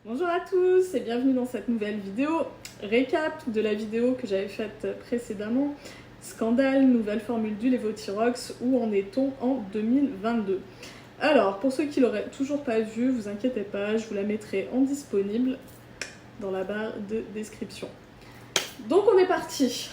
Bonjour à tous et bienvenue dans cette nouvelle vidéo récap de la vidéo que j'avais faite précédemment. Scandale, nouvelle formule du Levothyrox, où en est-on en 2022? Alors, pour ceux qui l'auraient toujours pas vu, vous inquiétez pas, je vous la mettrai en disponible dans la barre de description. Donc on est parti.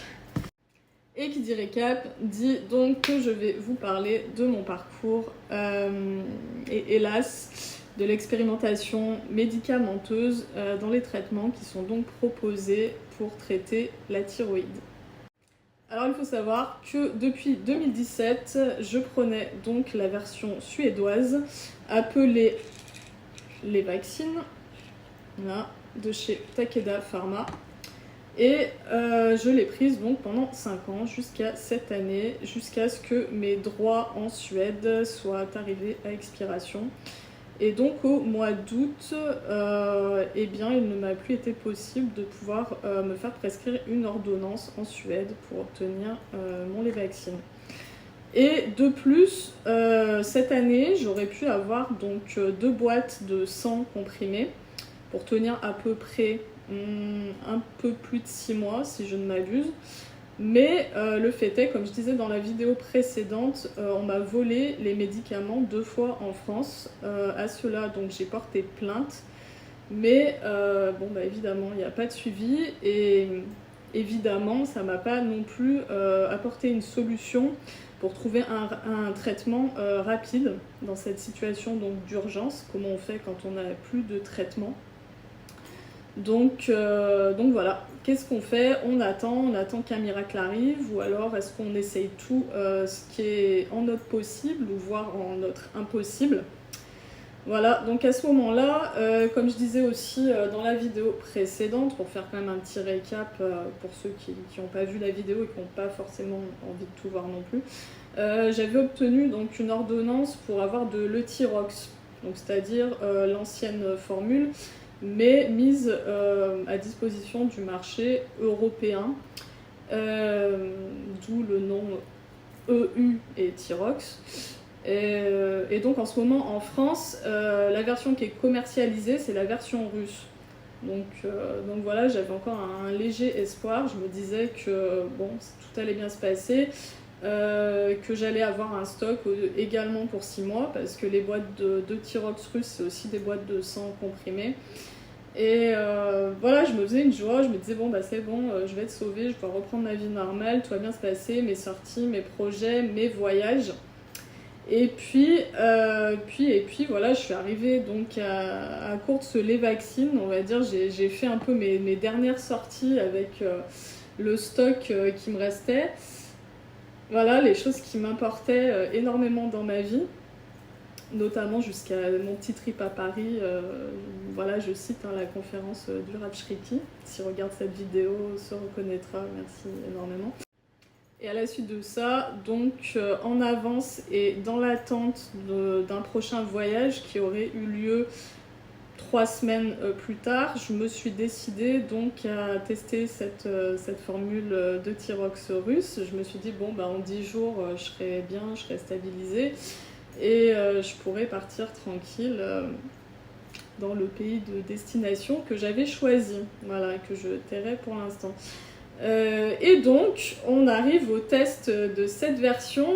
Et qui dit récap, dit donc que je vais vous parler de mon parcours et hélas de l'expérimentation médicamenteuse dans les traitements qui sont donc proposés pour traiter la thyroïde. Alors il faut savoir que depuis 2017, je prenais donc la version suédoise appelée les vaccines, là, de chez Takeda Pharma. Et je l'ai prise donc pendant 5 ans, jusqu'à cette année, jusqu'à ce que mes droits en Suède soient arrivés à expiration. Et donc au mois d'août, eh bien, il ne m'a plus été possible de pouvoir me faire prescrire une ordonnance en Suède pour obtenir mon Levaxine. Et de plus, cette année, j'aurais pu avoir donc 2 boîtes de 100 comprimés pour tenir à peu près un peu plus de 6 mois si je ne m'abuse. Mais le fait est, comme je disais dans la vidéo précédente, on m'a volé les médicaments 2 fois en France. À cela, donc j'ai porté plainte. Mais bon, bah, évidemment, il n'y a pas de suivi. Et évidemment, ça ne m'a pas non plus apporté une solution pour trouver un traitement rapide dans cette situation d'urgence. Comment on fait quand on n'a plus de traitement? Donc voilà, qu'est-ce qu'on fait? On attend qu'un miracle arrive, ou alors est-ce qu'on essaye tout ce qui est en notre possible, ou voire en notre impossible? Voilà, donc à ce moment-là, comme je disais aussi dans la vidéo précédente, pour faire quand même un petit récap pour ceux qui n'ont pas vu la vidéo et qui n'ont pas forcément envie de tout voir non plus, j'avais obtenu donc une ordonnance pour avoir de l'Euthyrox, donc c'est-à-dire l'ancienne formule, mais mise à disposition du marché européen, d'où le nom EU et Thyrox. Et donc en ce moment en France, la version qui est commercialisée, c'est la version russe. Donc voilà, j'avais encore un léger espoir. Je me disais que bon, tout allait bien se passer, que j'allais avoir un stock également pour 6 mois, parce que les boîtes de Thyrox russe, c'est aussi des boîtes de 100 comprimés. Et voilà, je me faisais une joie, je me disais bon bah c'est bon, je vais être sauvée, je vais reprendre ma vie normale, tout va bien se passer, mes sorties, mes projets, mes voyages. Et puis voilà, je suis arrivée donc à court de ce Levaxine, on va dire. J'ai fait un peu mes dernières sorties avec le stock qui me restait. Voilà, les choses qui m'importaient énormément dans ma vie, notamment jusqu'à mon petit trip à Paris. Voilà, je cite la conférence du Rab Shriki. Si regarde cette vidéo, se reconnaîtra, merci énormément. Et à la suite de ça, donc en avance et dans l'attente d'un prochain voyage qui aurait eu lieu 3 semaines plus tard, je me suis décidée donc à tester cette formule de Thyrox russe. Je me suis dit bon bah en 10 jours je serai bien, je serai stabilisée et je pourrais partir tranquille dans le pays de destination que j'avais choisi, voilà, que je tairai pour l'instant. Et donc, on arrive au test de cette version.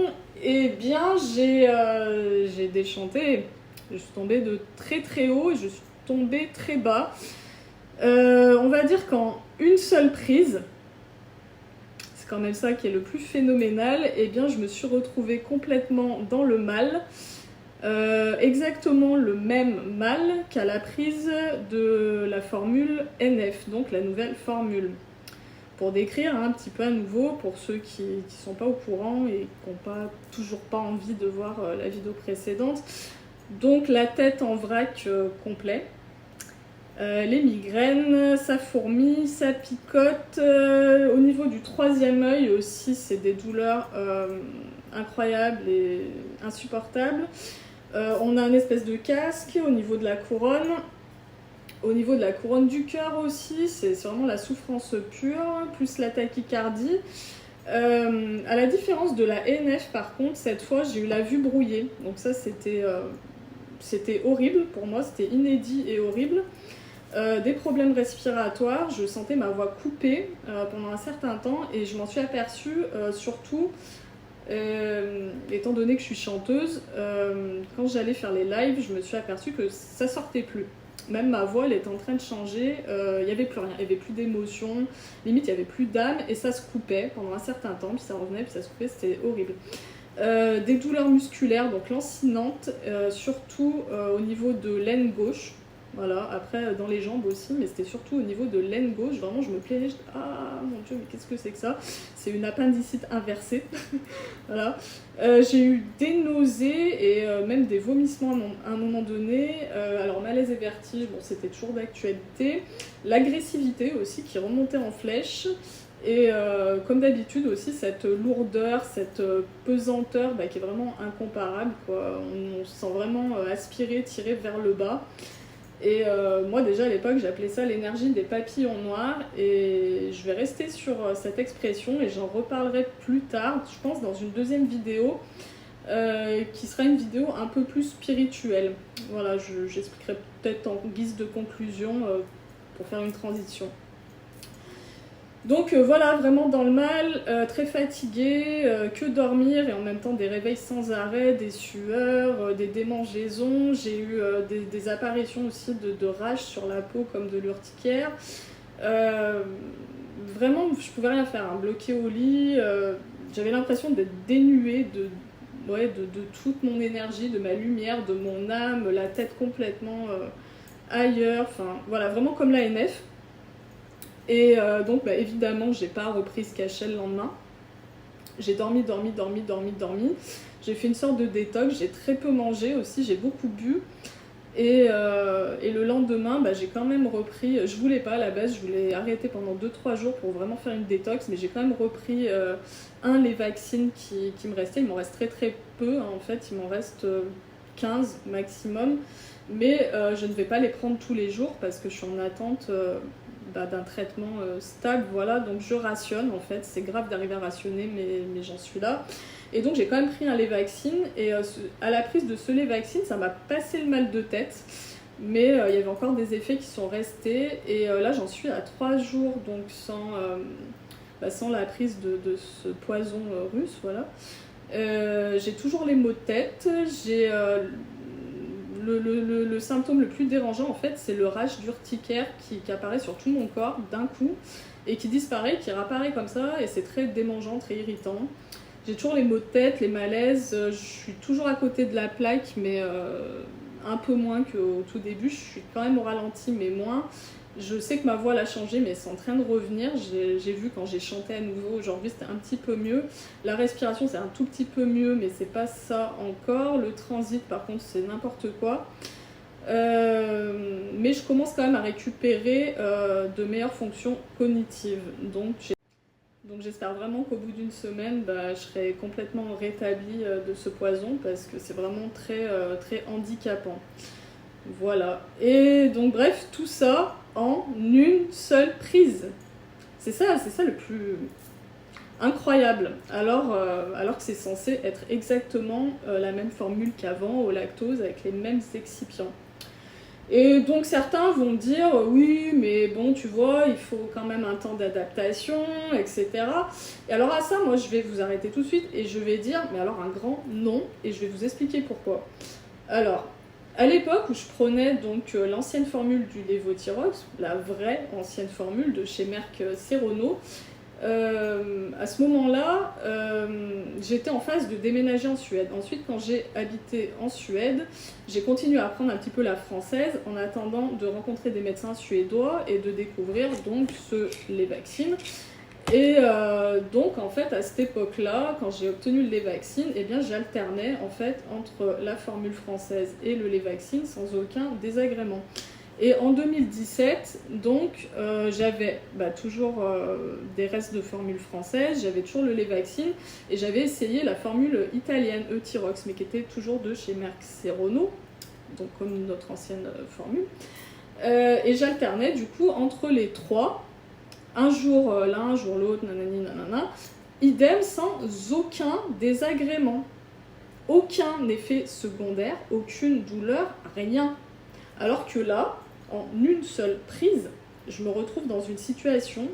Et bien, j'ai déchanté. Je suis tombée de très très haut et je suis tombée très bas. On va dire qu'en une seule prise, c'est quand même ça qui est le plus phénoménal, et bien je me suis retrouvée complètement dans le mal. Exactement le même mal qu'à la prise de la formule NF, donc la nouvelle formule. Pour décrire un petit peu à nouveau, pour ceux qui ne sont pas au courant et qui n'ont toujours pas envie de voir la vidéo précédente, donc la tête en vrac complet, les migraines, ça fourmille, ça picote, au niveau du 3e œil aussi, c'est des douleurs incroyables et insupportables. On a une espèce de casque au niveau de la couronne. Au niveau de la couronne du cœur aussi, c'est vraiment la souffrance pure, plus la tachycardie. À la différence de la NF, par contre, cette fois, j'ai eu la vue brouillée. Donc ça, c'était horrible pour moi, c'était inédit et horrible. des problèmes respiratoires, je sentais ma voix coupée pendant un certain temps et je m'en suis aperçue surtout, étant donné que je suis chanteuse, quand j'allais faire les lives, je me suis aperçue que ça sortait plus. Même ma voix, elle était en train de changer, il n'y avait plus rien, il n'y avait plus d'émotion, limite il n'y avait plus d'âme et ça se coupait pendant un certain temps, puis ça revenait, puis ça se coupait, c'était horrible. Des douleurs musculaires, donc lancinantes, surtout au niveau de l'aine gauche. Voilà, après dans les jambes aussi, mais c'était surtout au niveau de l'aine gauche. Vraiment, je me plaignais, ah mon dieu, mais qu'est-ce que c'est que ça? C'est une appendicite inversée. Voilà. J'ai eu des nausées et même des vomissements à un moment donné. Alors, malaise et vertige, bon, c'était toujours d'actualité. L'agressivité aussi qui remontait en flèche. Et comme d'habitude aussi, cette lourdeur, cette pesanteur qui est vraiment incomparable, quoi. On se sent vraiment aspiré, tiré vers le bas. Et moi déjà à l'époque j'appelais ça l'énergie des papillons noirs et je vais rester sur cette expression et j'en reparlerai plus tard, je pense dans une deuxième vidéo qui sera une vidéo un peu plus spirituelle. Voilà, j'expliquerai peut-être en guise de conclusion pour faire une transition. Donc voilà, vraiment dans le mal, très fatiguée, que dormir et en même temps des réveils sans arrêt, des sueurs, des démangeaisons. J'ai eu des apparitions aussi de rage sur la peau comme de l'urticaire. Vraiment, je pouvais rien faire, hein, bloquée au lit. J'avais l'impression d'être dénuée de toute mon énergie, de ma lumière, de mon âme, la tête complètement ailleurs. Enfin voilà, vraiment comme l'ANF. Et donc évidemment j'ai pas repris ce cachet le lendemain. J'ai dormi. J'ai fait une sorte de détox, j'ai très peu mangé aussi, j'ai beaucoup bu. Et le lendemain j'ai quand même repris, je voulais pas à la base, je voulais arrêter pendant 2-3 jours pour vraiment faire une détox, mais j'ai quand même repris les vaccines qui me restaient, il m'en reste très peu, hein, en fait il m'en reste 15 maximum. Mais je ne vais pas les prendre tous les jours parce que je suis en attente d'un traitement stable, voilà, donc je rationne en fait, c'est grave d'arriver à rationner mais j'en suis là. Et donc j'ai quand même pris un Levaxine et à la prise de ce Levaxine ça m'a passé le mal de tête, mais il y avait encore des effets qui sont restés et là j'en suis à 3 jours donc sans la prise de ce poison russe, voilà. J'ai toujours les maux de tête, j'ai le symptôme le plus dérangeant en fait c'est le rash d'urticaire qui apparaît sur tout mon corps d'un coup et qui disparaît, qui réapparaît comme ça et c'est très démangeant, très irritant. J'ai toujours les maux de tête, les malaises, je suis toujours à côté de la plaque mais un peu moins qu'au tout début, je suis quand même au ralenti mais moins. Je sais que ma voix a changé mais c'est en train de revenir, j'ai vu quand j'ai chanté à nouveau, aujourd'hui c'était un petit peu mieux. La respiration c'est un tout petit peu mieux mais c'est pas ça encore. Le transit par contre c'est n'importe quoi. Mais je commence quand même à récupérer de meilleures fonctions cognitives. Donc j'espère vraiment qu'au bout d'une semaine je serai complètement rétablie de ce poison parce que c'est vraiment très handicapant. Voilà, et donc bref, tout ça en une seule prise. C'est ça le plus incroyable. Alors que c'est censé être exactement la même formule qu'avant au lactose avec les mêmes excipients. Et donc certains vont dire oui mais bon tu vois il faut quand même un temps d'adaptation etc. Et alors à ça moi je vais vous arrêter tout de suite et je vais dire mais alors un grand non et je vais vous expliquer pourquoi. Alors à l'époque où je prenais donc l'ancienne formule du Levothyrox, la vraie ancienne formule de chez Merck Serono, à ce moment-là, j'étais en phase de déménager en Suède. Ensuite, quand j'ai habité en Suède, j'ai continué à apprendre un petit peu la française en attendant de rencontrer des médecins suédois et de découvrir donc les vaccins. Et donc en fait à cette époque-là, quand j'ai obtenu le Levaxine, eh bien j'alternais en fait entre la formule française et le Levaxine sans aucun désagrément. Et en 2017, donc j'avais toujours des restes de formule française, j'avais toujours le Levaxine et j'avais essayé la formule italienne Euthyrox, mais qui était toujours de chez Merck Serono, donc comme notre ancienne formule. Et j'alternais du coup entre les trois. Un jour l'un, un jour l'autre, nanani, nanana, idem sans aucun désagrément. Aucun effet secondaire, aucune douleur, rien. Alors que là, en une seule prise, je me retrouve dans une situation,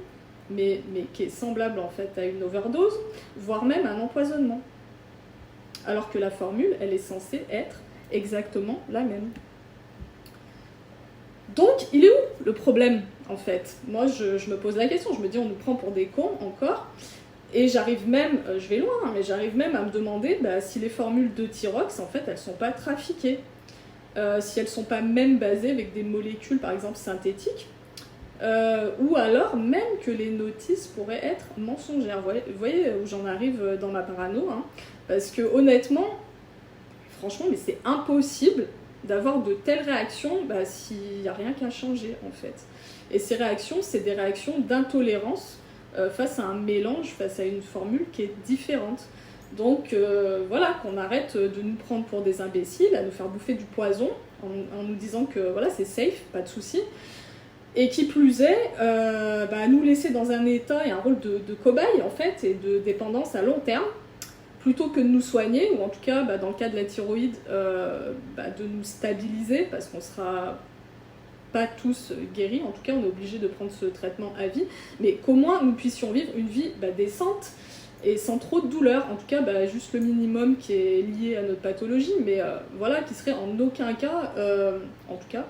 mais qui est semblable en fait à une overdose, voire même un empoisonnement. Alors que la formule, elle est censée être exactement la même. Donc, il est où le problème, en fait? Moi, je me pose la question, je me dis, on nous prend pour des cons, encore, et j'arrive même, je vais loin, hein, mais j'arrive même à me demander si les formules de Thyrox, en fait, elles sont pas trafiquées, si elles sont pas même basées avec des molécules, par exemple, synthétiques, ou alors même que les notices pourraient être mensongères. Vous voyez où j'en arrive dans ma parano, hein, parce que honnêtement, franchement, mais c'est impossible d'avoir de telles réactions s'il n'y a rien qu'à changer en fait. Et ces réactions, c'est des réactions d'intolérance face à un mélange, face à une formule qui est différente. Donc voilà, qu'on arrête de nous prendre pour des imbéciles, à nous faire bouffer du poison en nous disant que voilà, c'est safe, pas de souci. Et qui plus est, nous laisser dans un état et un rôle de cobaye en fait, et de dépendance à long terme, plutôt que de nous soigner, ou en tout cas, dans le cas de la thyroïde, de nous stabiliser, parce qu'on sera pas tous guéris, en tout cas on est obligé de prendre ce traitement à vie, mais qu'au moins nous puissions vivre une vie décente, et sans trop de douleur, en tout cas juste le minimum qui est lié à notre pathologie, mais voilà, qui serait en aucun cas, en tout cas,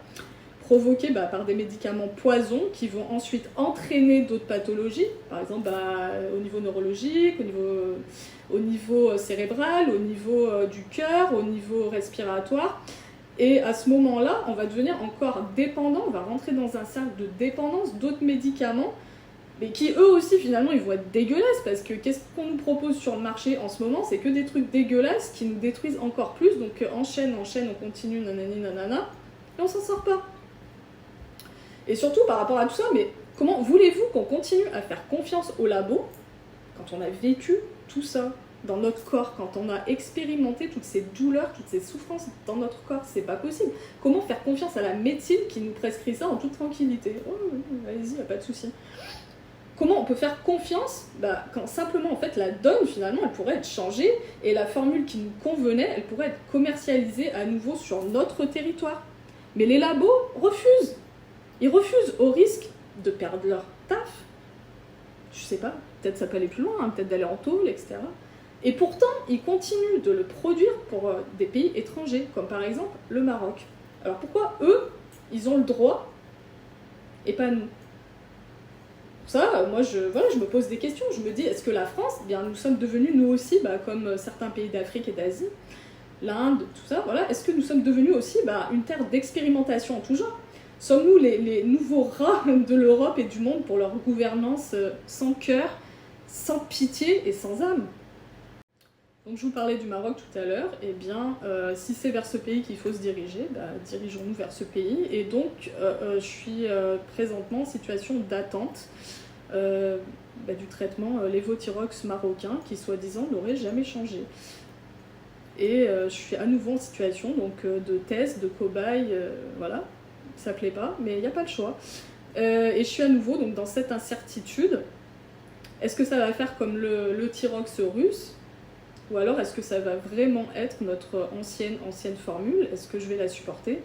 provoqués par des médicaments poisons qui vont ensuite entraîner d'autres pathologies, par exemple au niveau neurologique, au niveau cérébral, au niveau du cœur, au niveau respiratoire. Et à ce moment-là, on va devenir encore dépendant, on va rentrer dans un cercle de dépendance d'autres médicaments, mais qui eux aussi finalement ils vont être dégueulasses, parce que qu'est-ce qu'on nous propose sur le marché en ce moment? C'est que des trucs dégueulasses qui nous détruisent encore plus, donc enchaîne, on continue, nanani nanana, et on s'en sort pas. Et surtout par rapport à tout ça, mais comment voulez-vous qu'on continue à faire confiance au labo quand on a vécu tout ça dans notre corps, quand on a expérimenté toutes ces douleurs, toutes ces souffrances dans notre corps? C'est pas possible. Comment faire confiance à la médecine qui nous prescrit ça en toute tranquillité? Oh, allez-y, y a pas de souci. Comment on peut faire confiance quand simplement en fait la donne finalement elle pourrait être changée et la formule qui nous convenait elle pourrait être commercialisée à nouveau sur notre territoire? Mais les labos refusent. Ils refusent au risque de perdre leur taf. Je sais pas, peut-être ça peut aller plus loin, hein, peut-être d'aller en tôle, etc. Et pourtant, ils continuent de le produire pour des pays étrangers, comme par exemple le Maroc. Alors pourquoi eux, ils ont le droit et pas nous? Ça, moi, je me pose des questions. Je me dis, est-ce que la France, nous sommes devenus, nous aussi, comme certains pays d'Afrique et d'Asie, l'Inde, tout ça, voilà, est-ce que nous sommes devenus aussi une terre d'expérimentation en tout genre? Sommes-nous les nouveaux rats de l'Europe et du monde pour leur gouvernance sans cœur, sans pitié et sans âme? Donc je vous parlais du Maroc tout à l'heure, et si c'est vers ce pays qu'il faut se diriger, dirigeons-nous vers ce pays. Et donc je suis présentement en situation d'attente du traitement lévothyrox marocain qui soi-disant n'aurait jamais changé. Et je suis à nouveau en situation de test, de cobaye, voilà. Ça plaît pas, mais il n'y a pas le choix. Et je suis à nouveau dans cette incertitude. Est-ce que ça va faire comme le Thyrox russe? Ou alors est-ce que ça va vraiment être notre ancienne formule? Est-ce que je vais la supporter?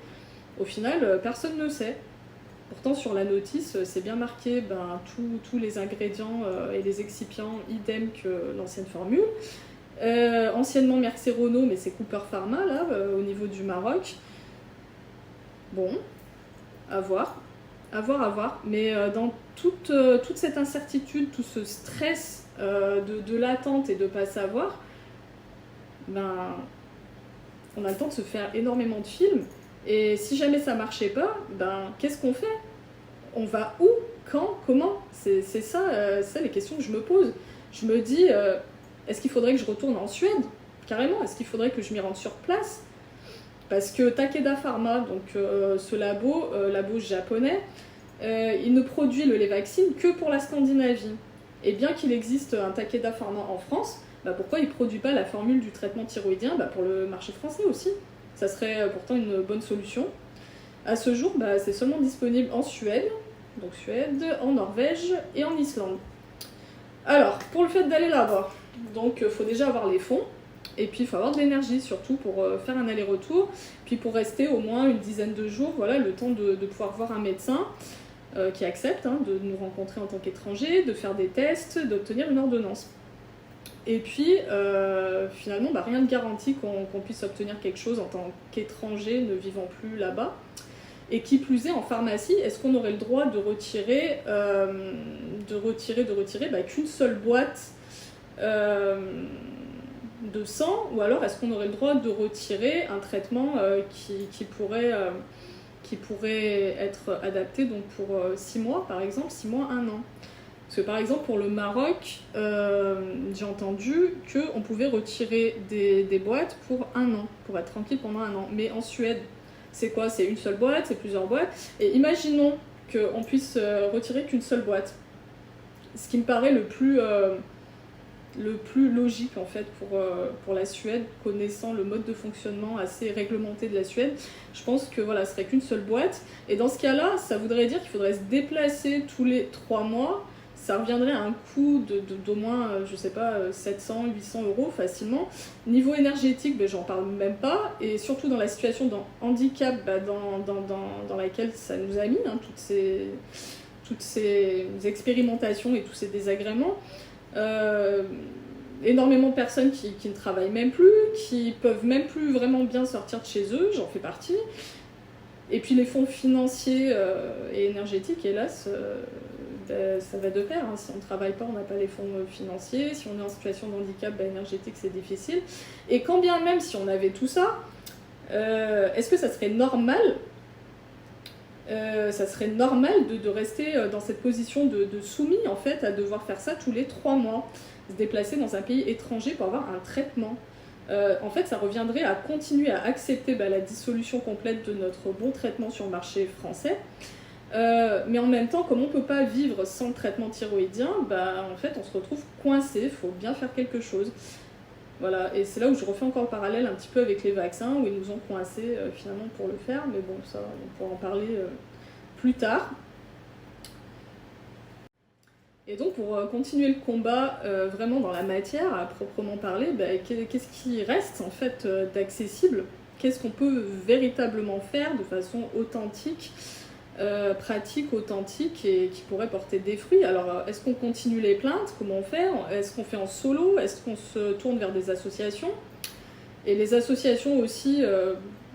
Au final, personne ne sait. Pourtant sur la notice, c'est bien marqué tous les ingrédients et les excipients idem que l'ancienne formule. Anciennement Merck Serono, mais c'est Cooper Pharma là, au niveau du Maroc. Bon, à voir. Mais dans toute cette incertitude, tout ce stress de l'attente et de ne pas savoir, on a le temps de se faire énormément de films. Et si jamais ça marchait pas, qu'est-ce qu'on fait? On va où? Quand? Comment? C'est ça les questions que je me pose. Je me dis, est-ce qu'il faudrait que je retourne en Suède? Carrément, est-ce qu'il faudrait que je m'y rende sur place? Parce que Takeda Pharma, donc ce labo japonais, il ne produit le Levaxine que pour la Scandinavie. Et bien qu'il existe un Takeda Pharma en France, pourquoi il ne produit pas la formule du traitement thyroïdien pour le marché français aussi? Ça serait pourtant une bonne solution. À ce jour, c'est seulement disponible en Suède, en Norvège et en Islande. Alors, pour le fait d'aller là-bas, donc il faut déjà avoir les fonds. Et puis il faut avoir de l'énergie surtout pour faire un aller-retour, puis pour rester au moins une dizaine de jours, voilà, le temps de pouvoir voir un médecin qui accepte de nous rencontrer en tant qu'étrangers, de faire des tests, d'obtenir une ordonnance. Et puis finalement, rien de garantit qu'on puisse obtenir quelque chose en tant qu'étranger ne vivant plus là-bas. Et qui plus est, en pharmacie, est-ce qu'on aurait le droit de retirer qu'une seule boîte de sang, ou alors est-ce qu'on aurait le droit de retirer un traitement qui pourrait être adapté donc pour 6 mois par exemple, 6 mois, 1 an. Parce que par exemple pour le Maroc, j'ai entendu qu'on pouvait retirer des boîtes pour 1 an, pour être tranquille pendant 1 an. Mais en Suède, c'est quoi? C'est une seule boîte, c'est plusieurs boîtes. Et imaginons qu'on puisse retirer qu'une seule boîte. Ce qui me paraît le plus logique en fait pour la Suède, connaissant le mode de fonctionnement assez réglementé de la Suède, je pense que voilà, ce serait qu'une seule boîte. Et dans ce cas-là, ça voudrait dire qu'il faudrait se déplacer tous les 3 mois. Ça reviendrait à un coût d'au moins, je sais pas, 700, 800 euros facilement. Niveau énergétique, j'en parle même pas. Et surtout dans la situation de handicap dans laquelle ça nous a mis, toutes ces expérimentations et tous ces désagréments. Énormément de personnes qui ne travaillent même plus, qui peuvent même plus vraiment bien sortir de chez eux, j'en fais partie. Et puis les fonds financiers et énergétiques, hélas, ça va de pair. Si on ne travaille pas, on n'a pas les fonds financiers. Si on est en situation de handicap énergétique, c'est difficile. Et quand bien même si on avait tout ça, est-ce que ça serait normal de rester dans cette position de soumis en fait, à devoir faire ça tous les 3 mois, se déplacer dans un pays étranger pour avoir un traitement. En fait, ça reviendrait à continuer à accepter la dissolution complète de notre bon traitement sur le marché français. Mais en même temps, comme on ne peut pas vivre sans le traitement thyroïdien, en fait, on se retrouve coincé, il faut bien faire quelque chose. Voilà, et c'est là où je refais encore le parallèle un petit peu avec les vaccins, où ils nous ont coincés finalement pour le faire, mais bon, ça, on pourra en parler plus tard. Et donc pour continuer le combat vraiment dans la matière, à proprement parler, qu'est-ce qui reste en fait d'accessible? Qu'est-ce qu'on peut véritablement faire de façon authentique, pratique, authentique et qui pourrait porter des fruits? Alors est-ce qu'on continue les plaintes? Comment on fait? Est-ce qu'on fait en solo? Est-ce qu'on se tourne vers des associations? Et les associations aussi,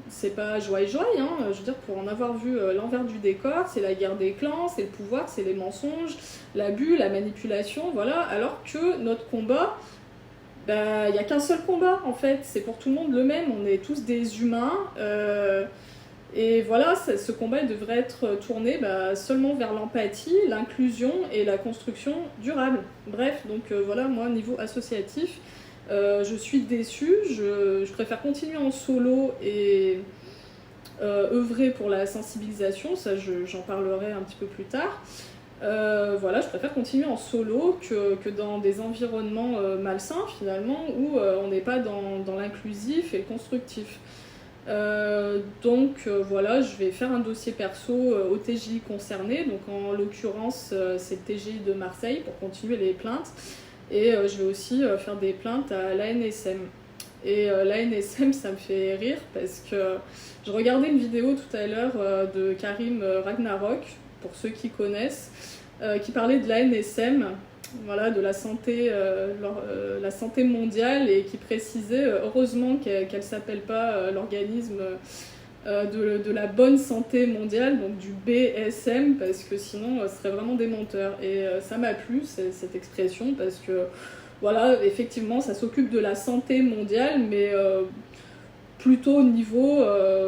c'est pas joie et joie, je veux dire, pour en avoir vu l'envers du décor, c'est la guerre des clans, c'est le pouvoir, c'est les mensonges, l'abus, la manipulation, voilà, alors que notre combat, il n'y a qu'un seul combat en fait, c'est pour tout le monde le même, on est tous des humains, et voilà, ce combat il devrait être tourné seulement vers l'empathie, l'inclusion et la construction durable. Bref, donc voilà, moi niveau associatif, je suis déçue, je préfère continuer en solo et œuvrer pour la sensibilisation, ça j'en parlerai un petit peu plus tard. Voilà, je préfère continuer en solo que dans des environnements malsains finalement, où on n'est pas dans l'inclusif et le constructif. Donc voilà, je vais faire un dossier perso au TGI concerné, donc en l'occurrence c'est le TGI de Marseille pour continuer les plaintes. Et je vais aussi faire des plaintes à l'ANSM. Et l'ANSM, ça me fait rire parce que je regardais une vidéo tout à l'heure de Karim Ragnarok, pour ceux qui connaissent, qui parlait de l'ANSM, voilà, de la santé mondiale, et qui précisait heureusement qu'elle ne s'appelle pas l'organisme de la bonne santé mondiale, donc du BSM, parce que sinon ce serait vraiment des menteurs. Et ça m'a plu cette expression, parce que voilà, effectivement ça s'occupe de la santé mondiale, mais plutôt au niveau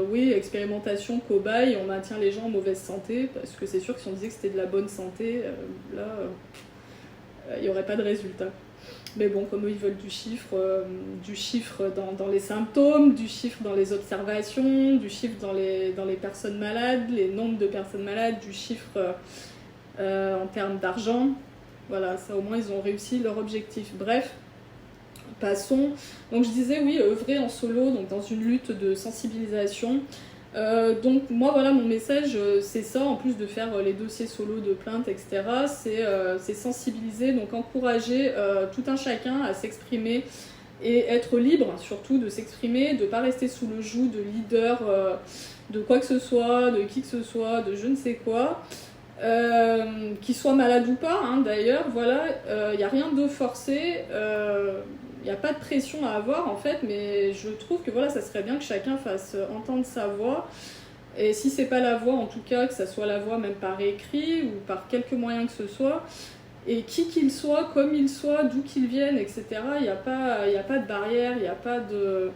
oui, expérimentation, cobaye, on maintient les gens en mauvaise santé, parce que c'est sûr que si on disait que c'était de la bonne santé, il n'y aurait pas de résultat. Mais bon, comme eux, ils veulent du chiffre dans les symptômes, du chiffre dans les observations, du chiffre dans les personnes malades, les nombres de personnes malades, du chiffre en termes d'argent. Voilà, ça au moins, ils ont réussi leur objectif. Bref, passons. Donc je disais, oui, œuvrer en solo, donc dans une lutte de sensibilisation. Donc moi voilà, mon message c'est ça, en plus de faire les dossiers solo de plainte, etc., c'est sensibiliser, donc encourager tout un chacun à s'exprimer et être libre surtout de s'exprimer, de ne pas rester sous le joug de leader de quoi que ce soit, de qui que ce soit, de je ne sais quoi, qu'il soit malade ou pas hein, d'ailleurs, voilà, il n'y a rien de forcé, il n'y a pas de pression à avoir en fait, mais je trouve que voilà, ça serait bien que chacun fasse entendre sa voix. Et si c'est pas la voix, en tout cas, que ça soit la voix même par écrit ou par quelque moyen que ce soit, et qui qu'il soit, comme il soit, d'où qu'il vienne, etc. Il n'y a pas de barrière, il n'y a pas de,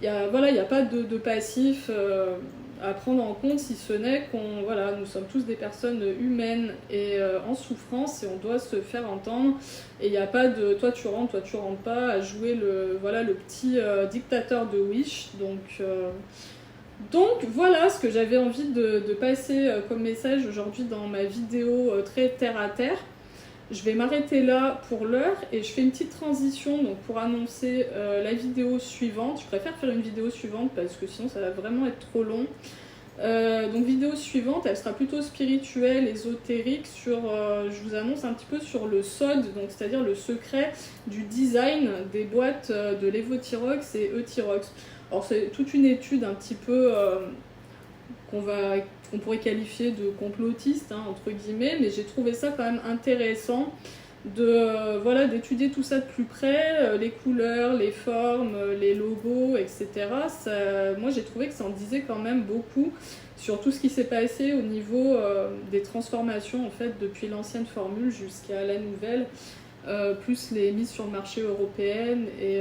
voilà, il n'y a pas de passif à prendre en compte, si ce n'est qu'on, voilà, nous sommes tous des personnes humaines et en souffrance et on doit se faire entendre. Et il n'y a pas de toi tu rentres pas, à jouer voilà, le petit dictateur de Wish. Donc voilà ce que j'avais envie de passer comme message aujourd'hui dans ma vidéo très terre à terre. Je vais m'arrêter là pour l'heure et je fais une petite transition donc pour annoncer la vidéo suivante. Je préfère faire une vidéo suivante parce que sinon ça va vraiment être trop long. Donc vidéo suivante, elle sera plutôt spirituelle, ésotérique, je vous annonce un petit peu sur le SOD, donc c'est-à-dire le secret du design des boîtes de Levothyrox et Euthyrox. Alors c'est toute une étude un petit peu qu'on pourrait qualifier de complotiste, hein, entre guillemets, mais j'ai trouvé ça quand même intéressant voilà, d'étudier tout ça de plus près, les couleurs, les formes, les logos, etc. Moi j'ai trouvé que ça en disait quand même beaucoup sur tout ce qui s'est passé au niveau des transformations en fait, depuis l'ancienne formule jusqu'à la nouvelle. Plus les mises sur le marché européennes et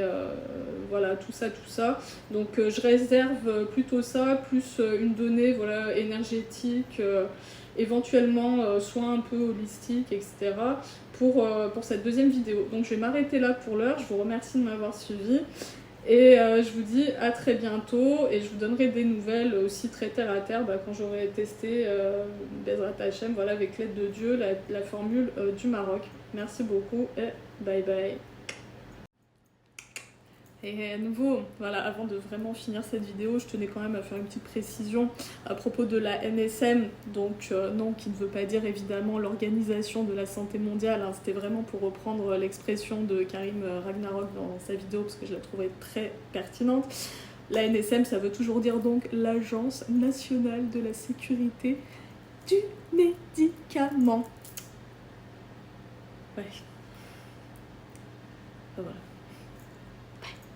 voilà tout ça. Donc je réserve plutôt ça, plus une donnée voilà, énergétique, éventuellement soins un peu holistiques, etc. pour cette deuxième vidéo. Donc je vais m'arrêter là pour l'heure, je vous remercie de m'avoir suivi. Et je vous dis à très bientôt et je vous donnerai des nouvelles aussi très terre à terre quand j'aurai testé Bezrat Hachem, voilà, avec l'aide de Dieu, la formule du Maroc. Merci beaucoup et bye bye. Et à nouveau, voilà, avant de vraiment finir cette vidéo, je tenais quand même à faire une petite précision à propos de la NSM, donc non, qui ne veut pas dire évidemment l'Organisation de la Santé Mondiale, hein, c'était vraiment pour reprendre l'expression de Karim Ragnarok dans sa vidéo, parce que je la trouvais très pertinente. La NSM, ça veut toujours dire donc l'Agence Nationale de la Sécurité du Médicament. Ouais. Voilà.